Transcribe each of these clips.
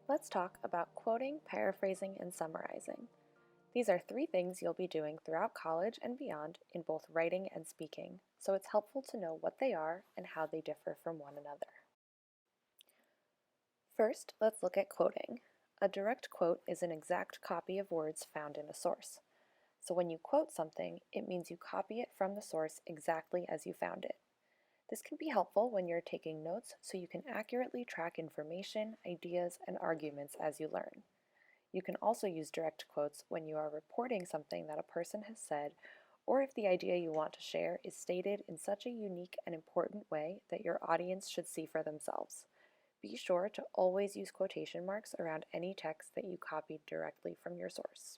Let's talk about quoting, paraphrasing, and summarizing. These are three things you'll be doing throughout college and beyond in both writing and speaking, so it's helpful to know what they are and how they differ from one another. First, let's look at quoting. A direct quote is an exact copy of words found in a source. So when you quote something, it means you copy it from the source exactly as you found it. This can be helpful when you're taking notes so you can accurately track information, ideas, and arguments as you learn. You can also use direct quotes when you are reporting something that a person has said, or if the idea you want to share is stated in such a unique and important way that your audience should see for themselves. Be sure to always use quotation marks around any text that you copied directly from your source.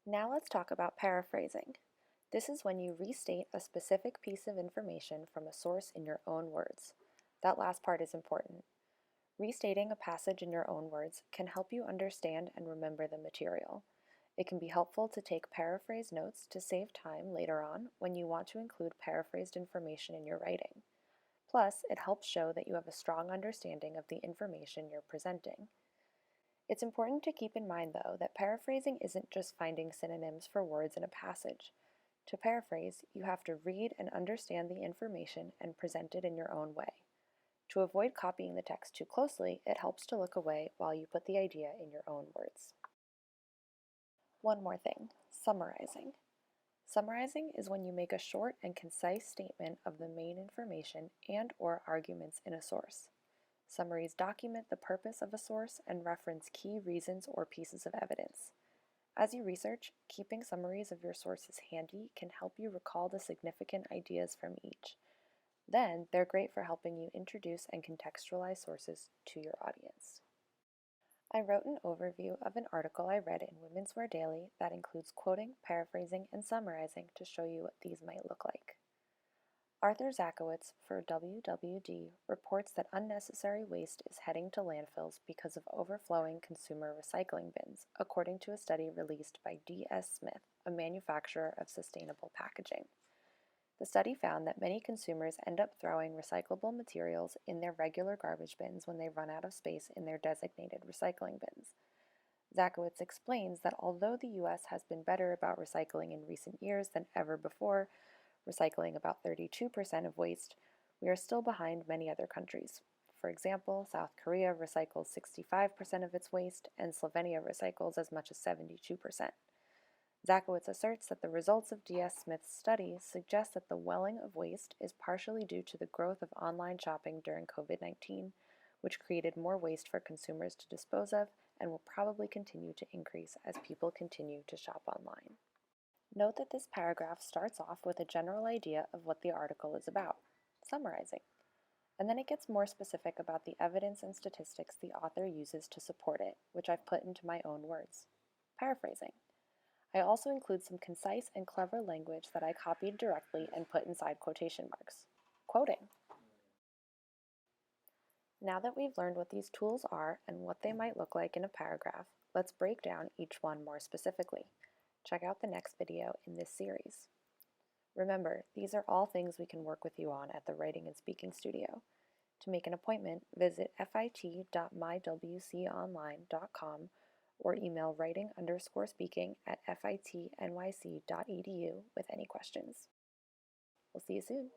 Now let's talk about paraphrasing. This is when you restate a specific piece of information from a source in your own words. That last part is important. Restating a passage in your own words can help you understand and remember the material. It can be helpful to take paraphrase notes to save time later on when you want to include paraphrased information in your writing. Plus, it helps show that you have a strong understanding of the information you're presenting. It's important to keep in mind, though, that paraphrasing isn't just finding synonyms for words in a passage. To paraphrase, you have to read and understand the information and present it in your own way. To avoid copying the text too closely, it helps to look away while you put the idea in your own words. One more thing, summarizing. Summarizing is when you make a short and concise statement of the main information and/or arguments in a source. Summaries document the purpose of a source and reference key reasons or pieces of evidence. As you research, keeping summaries of your sources handy can help you recall the significant ideas from each. Then, they're great for helping you introduce and contextualize sources to your audience. I wrote an overview of an article I read in Women's Wear Daily that includes quoting, paraphrasing, and summarizing to show you what these might look like. Arthur Zakowicz for WWD reports that unnecessary waste is heading to landfills because of overflowing consumer recycling bins, according to a study released by D.S. Smith, a manufacturer of sustainable packaging. The study found that many consumers end up throwing recyclable materials in their regular garbage bins when they run out of space in their designated recycling bins. Zakowicz explains that although the U.S. has been better about recycling in recent years than ever before, recycling about 32% of waste, we are still behind many other countries. For example, South Korea recycles 65% of its waste, and Slovenia recycles as much as 72%. Zakowicz asserts that the results of D.S. Smith's study suggest that the welling of waste is partially due to the growth of online shopping during COVID-19, which created more waste for consumers to dispose of and will probably continue to increase as people continue to shop online. Note that this paragraph starts off with a general idea of what the article is about, summarizing, and then it gets more specific about the evidence and statistics the author uses to support it, which I've put into my own words, paraphrasing. I also include some concise and clever language that I copied directly and put inside quotation marks, quoting. Now that we've learned what these tools are and what they might look like in a paragraph, let's break down each one more specifically. Check out the next video in this series. Remember, these are all things we can work with you on at the Writing and Speaking Studio. To make an appointment, visit fit.mywconline.com or email writing_speaking@fitnyc.edu with any questions. We'll see you soon.